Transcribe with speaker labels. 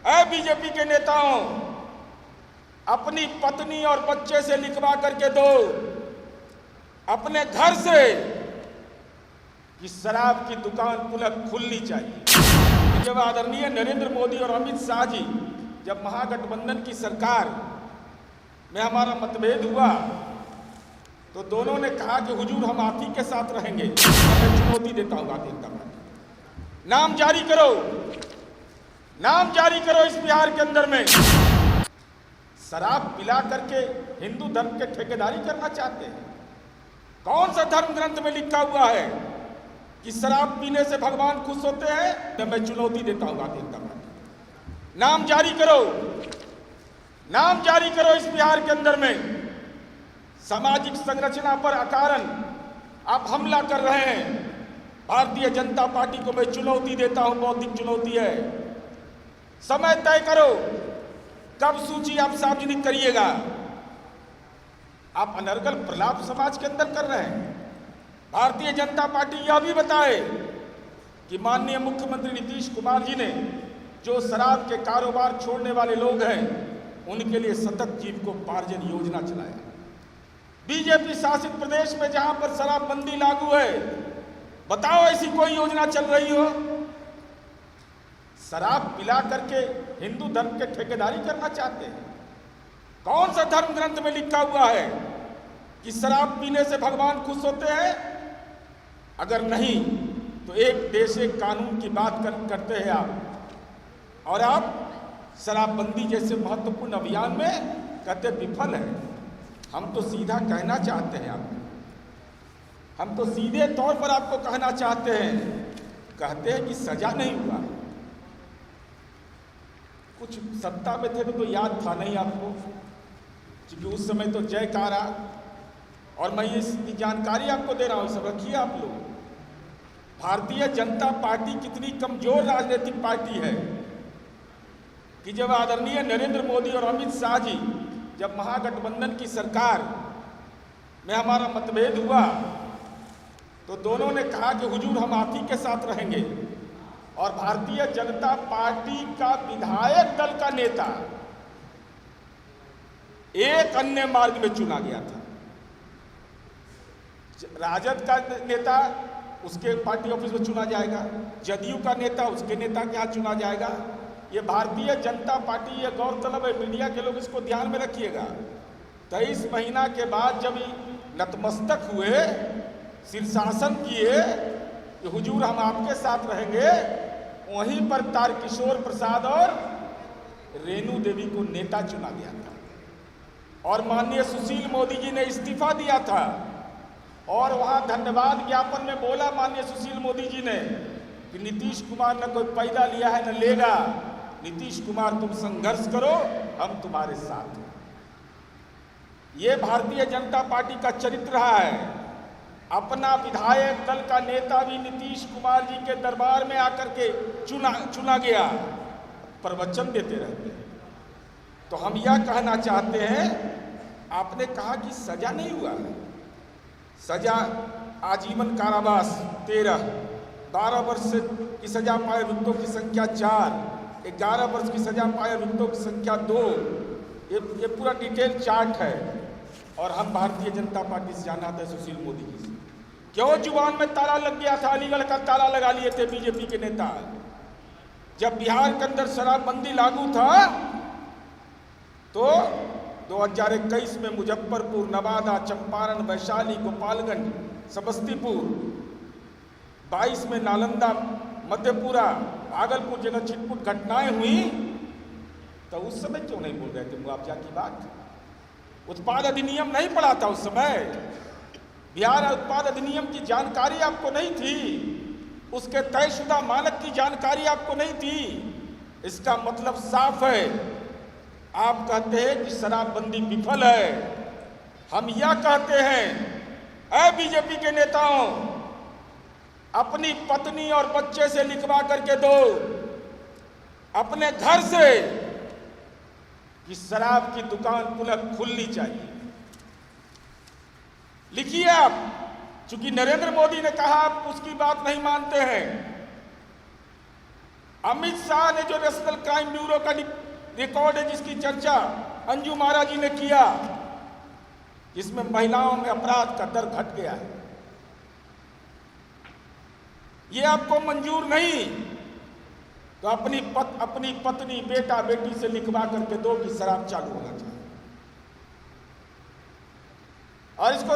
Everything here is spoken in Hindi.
Speaker 1: ऐ बीजेपी के नेताओं, अपनी पत्नी और बच्चे से लिखवा करके दो अपने घर से कि शराब की दुकान पुनः खुलनी चाहिए। जब आदरणीय नरेंद्र मोदी और अमित शाह जी जब महागठबंधन की सरकार में हमारा मतभेद हुआ तो दोनों ने कहा कि हुजूर हम आप ही के साथ रहेंगे। मैं चुनौती देता हूं भारतीय जनता पार्टी, नाम जारी करो, नाम जारी करो इस बिहार के अंदर में। शराब पिला करके हिंदू धर्म के ठेकेदारी करना चाहते हैं। कौन सा धर्म ग्रंथ में लिखा हुआ है कि शराब पीने से भगवान खुश होते हैं? मैं चुनौती देता हूं भारतीय जनता पार्टी, नाम जारी करो, नाम जारी करो इस बिहार के अंदर में। सामाजिक संरचना पर अकारण आप हमला कर रहे हैं। भारतीय जनता पार्टी को मैं चुनौती देता हूं, बौद्धिक चुनौती है। समय तय करो, कब सूची आप सार्वजनिक करिएगा। आप अनर्गल प्रलाप समाज के अंदर कर रहे हैं। भारतीय जनता पार्टी यह भी बताए कि माननीय मुख्यमंत्री नीतीश कुमार जी ने जो शराब के कारोबार छोड़ने वाले लोग हैं उनके लिए सतत जीविकोपार्जन योजना चलाया। बीजेपी शासित प्रदेश में जहां पर शराबबंदी लागू है, बताओ ऐसी कोई योजना चल रही हो? शराब पिला करके हिंदू धर्म के ठेकेदारी करना चाहते हैं। कौन सा धर्म ग्रंथ में लिखा हुआ है कि शराब पीने से भगवान खुश होते हैं? अगर नहीं तो एक देश एक कानून की बात करते हैं आप, और आप शराबबंदी जैसे महत्वपूर्ण अभियान में कहते विफल है। हम तो सीधा कहना चाहते हैं आपको, हम तो सीधे तौर पर आपको कहना चाहते हैं, कहते हैं कि सजा नहीं हुआ। कुछ सत्ता में थे तो याद था नहीं आपको, क्योंकि उस समय तो जयकारा, और मैं ये जानकारी आपको दे रहा हूं, सब रखिए आप लोग। भारतीय जनता पार्टी कितनी कमजोर राजनीतिक पार्टी है कि जब आदरणीय नरेंद्र मोदी और अमित शाह जी जब महागठबंधन की सरकार में हमारा मतभेद हुआ तो दोनों ने कहा कि हुजूर हम आप ही के साथ रहेंगे। और भारतीय जनता पार्टी का विधायक दल का नेता एक अन्य मार्ग में चुना गया था। राजद का नेता उसके पार्टी ऑफिस में चुना जाएगा, जदयू का नेता उसके नेता के यहाँ चुना जाएगा। ये भारतीय जनता पार्टी, ये गौरतलब है, मीडिया के लोग इसको ध्यान में रखिएगा। 23 महीना के बाद जब नतमस्तक हुए, शीर्षासन किए कि हुजूर हम आपके साथ रहेंगे, वहीं पर तारकिशोर प्रसाद और रेणु देवी को नेता चुना गया था। और माननीय सुशील मोदी जी ने इस्तीफा दिया था और वहां धन्यवाद ज्ञापन में बोला माननीय सुशील मोदी जी ने कि नीतीश कुमार ने कोई पैदा लिया है न लेगा, नीतीश कुमार तुम संघर्ष करो, हम तुम्हारे साथ हैं। ये भारतीय जनता पार्टी का चरित्र रहा है। अपना विधायक दल का नेता भी नीतीश कुमार जी के दरबार में आकर के चुना गया, प्रवचन देते रहते हैं। तो हम यह कहना चाहते हैं, आपने कहा कि सजा नहीं हुआ है। सजा आजीवन कारावास 13, 12 वर्ष की सजा पाए अभियुक्तों की संख्या 4, 11 वर्ष की सजा पाए अभियुक्तों की संख्या 2। ये पूरा डिटेल चार्ट है। और हम भारतीय जनता पार्टी से जाना था सुशील मोदी जी से, क्यों जुबान में ताला लग गया था? अलीगढ़ का ताला लगा लिए थे बीजेपी के नेता। जब बिहार के अंदर शराबबंदी लागू था तो 2021 में मुजफ्फरपुर, नवादा, चंपारण, वैशाली, गोपालगंज, समस्तीपुर, 22 में नालंदा, मधेपुरा, भागलपुर जगह छिटपुट घटनाएं हुई, तो उस समय क्यों नहीं बोल रहे थे मुआवजा की बात? उत्पाद अधिनियम नहीं पड़ा था उस समय। बिहार उत्पाद अधिनियम की जानकारी आपको नहीं थी, उसके तयशुदा मानक की जानकारी आपको नहीं थी। इसका मतलब साफ है, आप कहते हैं कि शराबबंदी विफल है। हम यह कहते हैं, ऐ बीजेपी के नेताओं, अपनी पत्नी और बच्चे से लिखवा करके दो अपने घर से कि शराब की दुकान पुनः खुलनी चाहिए। लिखिए आप, चूंकि नरेंद्र मोदी ने कहा आप उसकी बात नहीं मानते हैं। अमित शाह ने जो नेशनल क्राइम ब्यूरो का रिकॉर्ड है जिसकी चर्चा अंजू महाराज जी ने किया, जिसमें महिलाओं में अपराध का दर घट गया है, ये आपको मंजूर नहीं तो अपनी पत्नी बेटा बेटी से लिखवा करके दो कि शराब चालू होना चाहिए। और इसको